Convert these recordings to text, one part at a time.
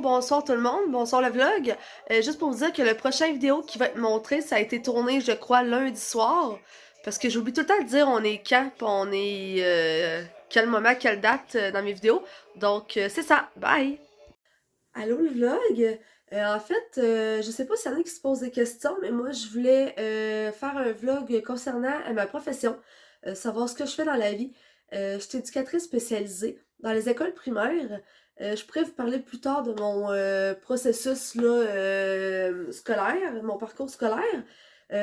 bonsoir tout le monde, bonsoir le vlog. Juste pour vous dire que le prochain vidéo qui va être montré, ça a été tourné, je crois, lundi soir. Parce que j'oublie tout le temps de dire on est quand, pis on est quel moment, quelle date dans mes vidéos. Donc c'est ça, bye! Allô le vlog? En fait, je sais pas s'il y en a qui se posent des questions, mais moi je voulais faire un vlog concernant ma profession, savoir ce que je fais dans la vie. Je suis éducatrice spécialisée dans les écoles primaires. Je pourrais vous parler plus tard de mon processus là, scolaire, mon parcours scolaire.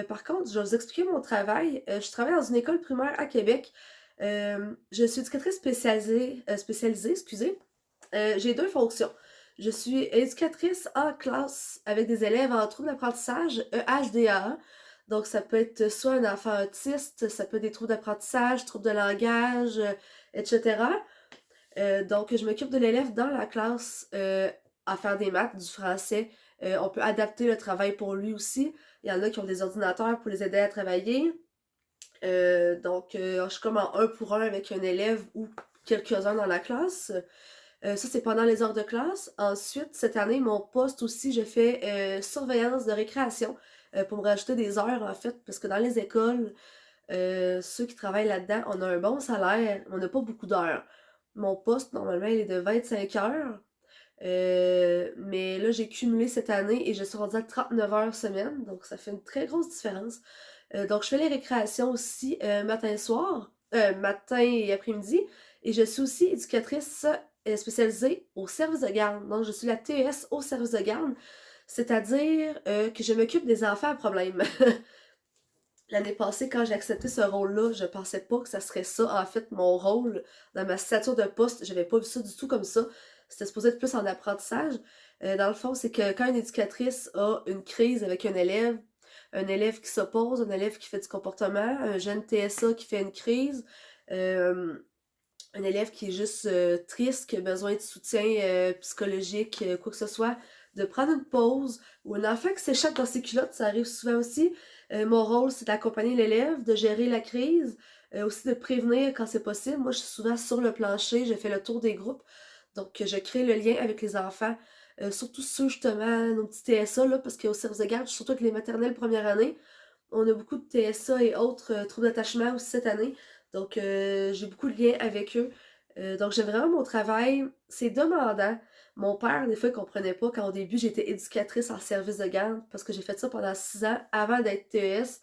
Par contre, je vais vous expliquer mon travail. Je travaille dans une école primaire à Québec. Je suis éducatrice spécialisée, excusez. J'ai deux fonctions. Je suis éducatrice en classe avec des élèves en troubles d'apprentissage, EHDA. Donc, ça peut être soit un enfant autiste, ça peut être des troubles d'apprentissage, troubles de langage, etc. Donc, je m'occupe de l'élève dans la classe à faire des maths, du français. On peut adapter le travail pour lui aussi. Il y en a qui ont des ordinateurs pour les aider à travailler. Je suis comme en un pour un avec un élève ou quelques-uns dans la classe. Ça, c'est pendant les heures de classe. Ensuite, cette année, mon poste aussi, je fais surveillance de récréation pour me rajouter des heures, en fait, parce que dans les écoles, ceux qui travaillent là-dedans, on a un bon salaire, mais on n'a pas beaucoup d'heures. Mon poste, normalement, il est de 25 heures. Mais là, j'ai cumulé cette année et je suis rendue à 39 heures semaine, donc ça fait une très grosse différence. Donc, je fais les récréations aussi matin et après-midi. Et je suis aussi éducatrice spécialisée au service de garde. Donc, je suis la TES au service de garde, c'est-à-dire que je m'occupe des enfants à problème. L'année passée, quand j'ai accepté ce rôle-là, je pensais pas que ça serait ça, en fait, mon rôle dans ma stature de poste. J'avais pas vu ça du tout comme ça. C'était supposé être plus en apprentissage. Dans le fond, c'est que quand une éducatrice a une crise avec un élève qui s'oppose, un élève qui fait du comportement, un jeune TSA qui fait une crise, euh, un élève qui est juste triste, qui a besoin de soutien psychologique, quoi que ce soit, de prendre une pause, ou un enfant qui s'échappe dans ses culottes, ça arrive souvent aussi. Mon rôle, c'est d'accompagner l'élève, de gérer la crise, aussi de prévenir quand c'est possible. Moi, je suis souvent sur le plancher, je fais le tour des groupes, donc je crée le lien avec les enfants, surtout ceux justement, nos petits TSA, là, parce qu'au service de garde, surtout avec les maternelles première année, on a beaucoup de TSA et autres troubles d'attachement aussi cette année. Donc, j'ai beaucoup de liens avec eux. Donc, j'aime vraiment mon travail. C'est demandant. Mon père, des fois, il comprenait pas quand au début, j'étais éducatrice en service de garde parce que j'ai fait ça pendant 6 ans avant d'être TES.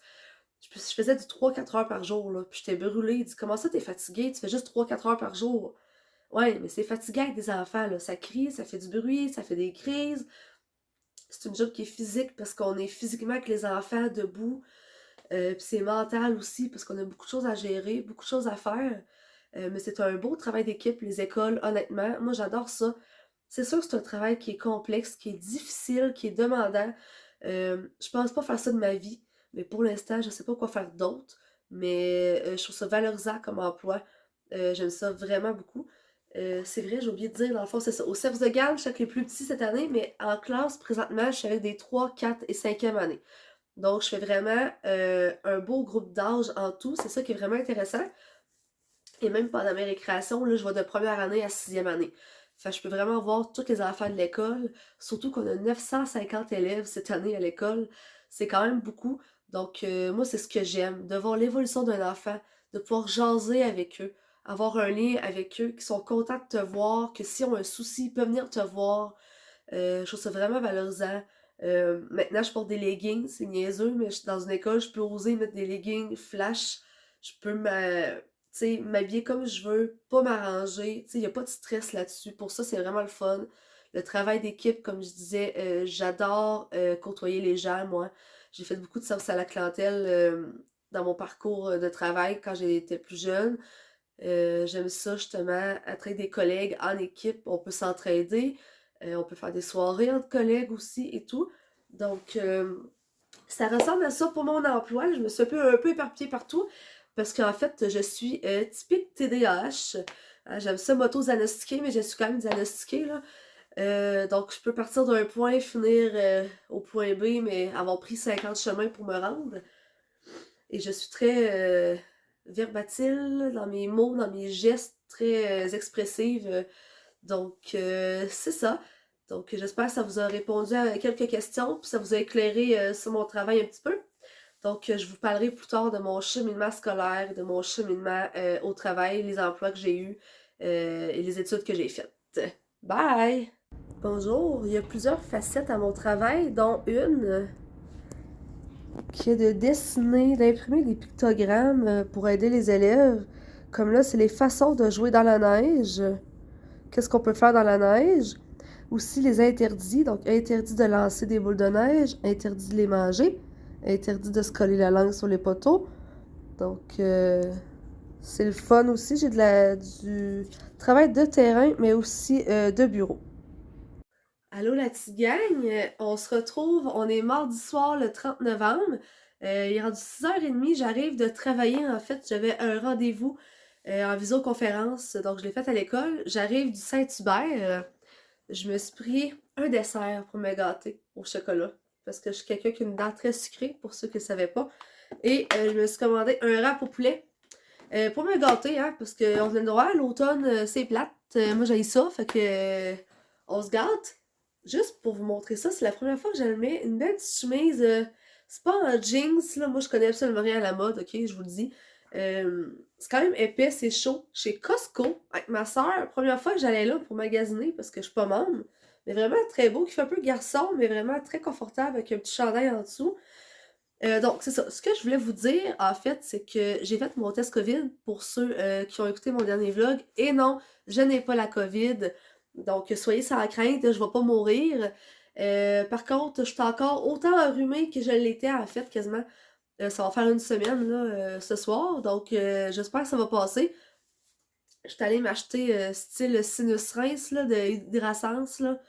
Je faisais du 3-4 heures par jour, là. Puis j'étais brûlée. Il dit, comment ça, t'es fatiguée? Tu fais juste 3-4 heures par jour. Ouais, mais c'est fatigant avec des enfants, là. Ça crie, ça fait du bruit, ça fait des crises. C'est une job qui est physique parce qu'on est physiquement avec les enfants debout. Puis c'est mental aussi, parce qu'on a beaucoup de choses à gérer, beaucoup de choses à faire. Mais c'est un beau travail d'équipe, les écoles, honnêtement. Moi, j'adore ça. C'est sûr que c'est un travail qui est complexe, qui est difficile, qui est demandant. Je pense pas faire ça de ma vie, mais pour l'instant, je sais pas quoi faire d'autre. Mais je trouve ça valorisant comme emploi. J'aime ça vraiment beaucoup. C'est vrai, j'ai oublié de dire, dans le fond, c'est ça. Au service de garde, je suis avec les plus petits cette année, mais en classe, présentement, je suis avec des 3, 4 et 5e année. Donc, je fais vraiment un beau groupe d'âge en tout. C'est ça qui est vraiment intéressant. Et même pendant mes récréations, là, je vais de première année à 6e année. Fait que je peux vraiment voir tous les enfants de l'école. Surtout qu'on a 950 élèves cette année à l'école. C'est quand même beaucoup. Donc, moi, c'est ce que j'aime. De voir l'évolution d'un enfant, de pouvoir jaser avec eux, avoir un lien avec eux, qui sont contents de te voir, que si on a un souci, ils peuvent venir te voir. Je trouve ça vraiment valorisant. Maintenant, je porte des leggings, c'est niaiseux, mais dans une école, je peux oser mettre des leggings flash. Je peux m'habiller comme je veux, pas m'arranger. Il n'y a pas de stress là-dessus. Pour ça, c'est vraiment le fun. Le travail d'équipe, comme je disais, j'adore côtoyer les gens, moi. J'ai fait beaucoup de service à la clientèle dans mon parcours de travail quand j'étais plus jeune. J'aime ça justement, être avec des collègues en équipe, on peut s'entraider, on peut faire des soirées entre collègues aussi et tout. Donc, ça ressemble à ça pour mon emploi. Je me suis un peu éparpillée partout parce qu'en fait, je suis typique TDAH. J'aime ça m'auto-diagnostiquer, mais je suis quand même diagnostiquée, là. Donc, je peux partir d'un point et finir au point B, mais avoir pris 50 chemins pour me rendre. Et je suis très verbatile dans mes mots, dans mes gestes, très expressive. Donc, c'est ça. Donc, j'espère que ça vous a répondu à quelques questions, puis ça vous a éclairé sur mon travail un petit peu. Donc, je vous parlerai plus tard de mon cheminement scolaire, de mon cheminement au travail, les emplois que j'ai eus et les études que j'ai faites. Bye! Bonjour, il y a plusieurs facettes à mon travail, dont une qui est de dessiner, d'imprimer des pictogrammes pour aider les élèves. Comme là, c'est les façons de jouer dans la neige. Qu'est-ce qu'on peut faire dans la neige? Aussi les interdits, donc interdit de lancer des boules de neige, interdit de les manger, interdit de se coller la langue sur les poteaux. Donc, c'est le fun aussi. J'ai du travail de terrain, mais aussi de bureau. Allô la petite gang, on se retrouve, on est mardi soir le 30 novembre. Il est rendu 6h30, j'arrive de travailler en fait, j'avais un rendez-vous en visioconférence, donc je l'ai fait à l'école. J'arrive du Saint-Hubert, je me suis pris un dessert pour me gâter au chocolat, parce que je suis quelqu'un qui a une dent très sucrée, pour ceux qui ne savaient pas. Et je me suis commandé un wrap au poulet pour me gâter, hein, parce qu'on vient de voir, l'automne c'est plate, moi j'ai ça, fait que on se gâte. Juste pour vous montrer ça, c'est la première fois que je le mets. Une belle petite chemise. C'est pas un jeans, là. Moi, je connais absolument rien à la mode, ok? Je vous le dis. C'est quand même épais, c'est chaud. Chez Costco, avec ma soeur, première fois que j'allais là pour magasiner parce que je suis pas membre. Mais vraiment très beau, qui fait un peu garçon, mais vraiment très confortable avec un petit chandail en dessous. Donc, c'est ça. Ce que je voulais vous dire, en fait, c'est que j'ai fait mon test COVID pour ceux qui ont écouté mon dernier vlog. Et non, je n'ai pas la COVID. Donc, soyez sans crainte, je vais pas mourir. Par contre, je suis encore autant enrhumée que je l'étais, en fait, quasiment. Ça va faire une semaine, là, ce soir. Donc, j'espère que ça va passer. Je suis allée m'acheter style sinus rince, là, de Hydrasense, là.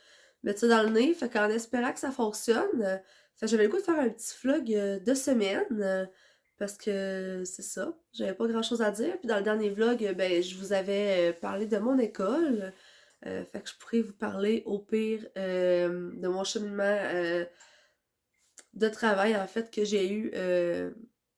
Mettre ça dans le nez. Fait qu'en espérant que ça fonctionne, j'avais le goût de faire un petit vlog de semaine. Parce que c'est ça. J'avais pas grand chose à dire. Puis dans le dernier vlog, ben, je vous avais parlé de mon école. Fait que je pourrais vous parler au pire de mon cheminement de travail en fait que j'ai eu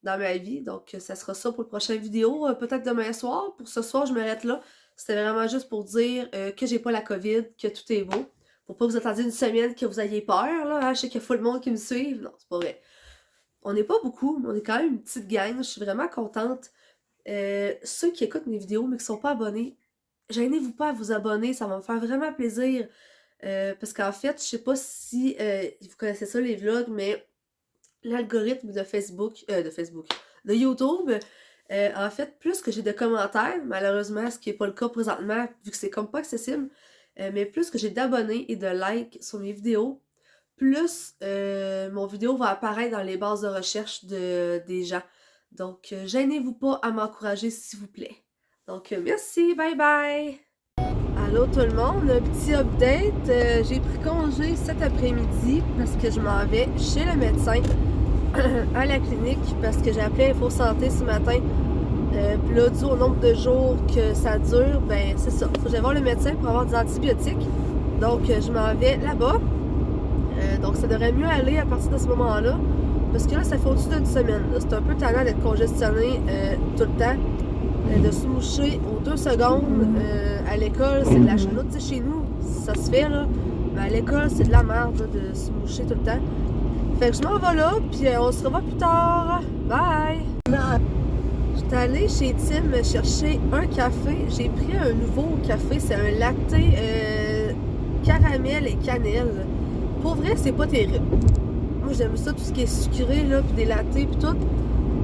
dans ma vie. Donc ça sera ça pour le prochain vidéo, peut-être demain soir. Pour ce soir, je m'arrête là. C'était vraiment juste pour dire que j'ai pas la COVID, que tout est beau. Pour pas que vous attendiez une semaine que vous ayez peur, là. Hein? Je sais qu'il y a full le monde qui me suive. Non, c'est pas vrai. On n'est pas beaucoup, mais on est quand même une petite gang. Je suis vraiment contente. Ceux qui écoutent mes vidéos mais qui sont pas abonnés, gênez-vous pas à vous abonner, ça va me faire vraiment plaisir. Parce qu'en fait, je sais pas si vous connaissez ça les vlogs, mais l'algorithme de Facebook, de YouTube, en fait, plus que j'ai de commentaires, malheureusement, ce qui n'est pas le cas présentement, vu que c'est comme pas accessible, mais plus que j'ai d'abonnés et de likes sur mes vidéos, plus mon vidéo va apparaître dans les bases de recherche des gens. Donc, gênez-vous pas à m'encourager, s'il vous plaît. Donc, merci, bye bye! Allô tout le monde, un petit update. J'ai pris congé cet après-midi parce que je m'en vais chez le médecin à la clinique parce que j'ai appelé Info Santé ce matin. Puis là, dû au nombre de jours que ça dure, ben c'est ça. Faut que j'aille voir le médecin pour avoir des antibiotiques. Donc, je m'en vais là-bas. Donc, ça devrait mieux aller à partir de ce moment-là. Parce que là, ça fait au-dessus d'une semaine. C'est un peu tannant d'être congestionné tout le temps. De se moucher aux 2 secondes à l'école, c'est de la chenoute. Tu sais, chez nous, ça se fait, là. Mais à l'école, c'est de la merde, là, de se moucher tout le temps. Fait que je m'en vais là, puis on se revoit plus tard. Bye! J'étais allée chez Tim me chercher un café. J'ai pris un nouveau café. C'est un latte caramel et cannelle. Pour vrai, c'est pas terrible. Moi, j'aime ça, tout ce qui est sucré, là, puis des lattés, puis tout.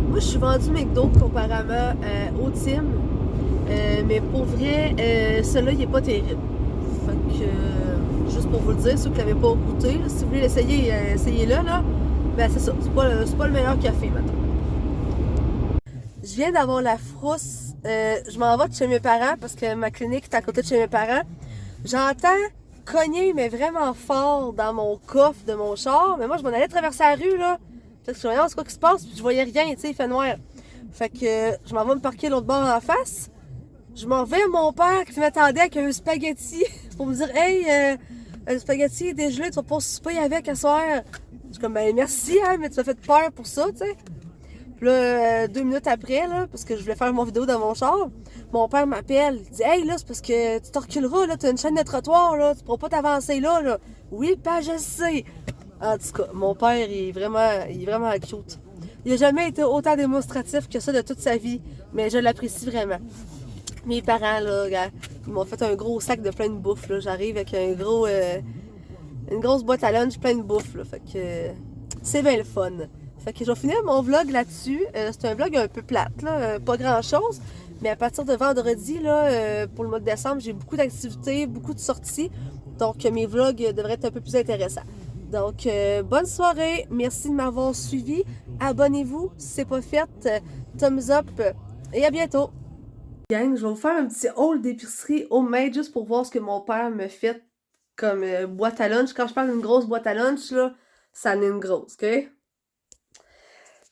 Moi, je suis vendue McDo comparément au Tim. Mais pour vrai, celui-là, il est pas terrible. Fait que, juste pour vous le dire, ceux qui l'avaient pas goûté, là, si vous voulez l'essayer, essayez-le, là. Ben, c'est ça. C'est pas le meilleur café, maintenant. Je viens d'avoir la frousse. Je m'en vais de chez mes parents parce que ma clinique est à côté de chez mes parents. J'entends cogner, mais vraiment fort dans mon coffre de mon char. Mais moi, je m'en allais traverser la rue, là. Fait que je voyais, c'est quoi qui se passe, puis je voyais rien, tu sais, il fait noir. Fait que je m'en vais me parquer l'autre bord en face. Je m'en vais à mon père qui m'attendait avec un spaghetti pour me dire, hey, le spaghetti est dégelé, tu vas pas souper avec à soir. Je suis comme, ben merci, hein, mais tu m'as fait peur pour ça, tu sais. Puis là, 2 minutes après, là, parce que je voulais faire mon vidéo dans mon char, Mon père m'appelle, il dit « Hey, là, c'est parce que tu te reculeras, là, t'as une chaîne de trottoir, là, tu pourras pas t'avancer là, là. » Oui, pas je sais. En tout cas, mon père, il est vraiment cute. Il a jamais été autant démonstratif que ça de toute sa vie, mais je l'apprécie vraiment. Mes parents, là, ils m'ont fait un gros sac de plein de bouffe, là. J'arrive avec une grosse boîte à lunch plein de bouffe, là. Fait que c'est bien le fun. Fait que je vais finir mon vlog là-dessus. C'est un vlog un peu plate, là, pas grand-chose. Mais à partir de vendredi, là, pour le mois de décembre, j'ai beaucoup d'activités, beaucoup de sorties. Donc, mes vlogs devraient être un peu plus intéressants. Donc, bonne soirée. Merci de m'avoir suivi. Abonnez-vous si c'est pas fait. Thumbs up. Et à bientôt. Gang, je vais vous faire un petit haul d'épicerie homemade juste pour voir ce que mon père me fait comme boîte à lunch. Quand je parle d'une grosse boîte à lunch, là, ça en est une grosse, ok?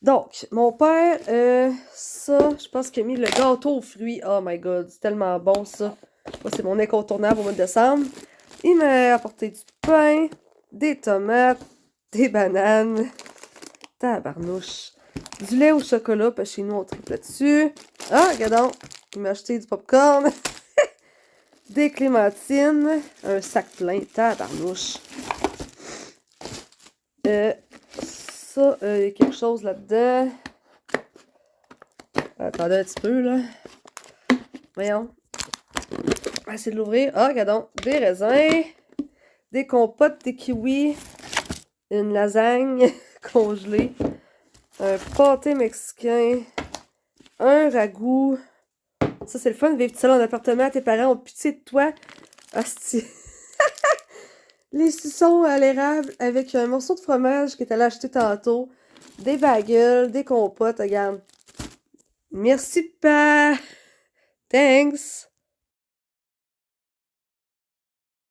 Donc, mon père, ça, je pense qu'il a mis le gâteau aux fruits. Oh my god, c'est tellement bon ça. Moi, c'est mon incontournable au mois de décembre. Il m'a apporté du pain, des tomates, des bananes, tabarnouche, du lait au chocolat, parce que chez nous, on triple là-dessus. Ah, regardons, il m'a acheté du popcorn, des clémentines, un sac plein, tabarnouche. Ça, il y a quelque chose là-dedans. Attendez un petit peu, là. Voyons. On va essayer de l'ouvrir. Ah, regardons. Des raisins, des compotes, des kiwis, une lasagne congelée, un pâté mexicain, un ragoût. Ça, c'est le fun de vivre tout seul en appartement. Tes parents ont pitié de toi. Hostie. Les suçons à l'érable avec un morceau de fromage que tu allais acheter tantôt. Des bagels, des compotes, regarde. Merci, pa. Thanks.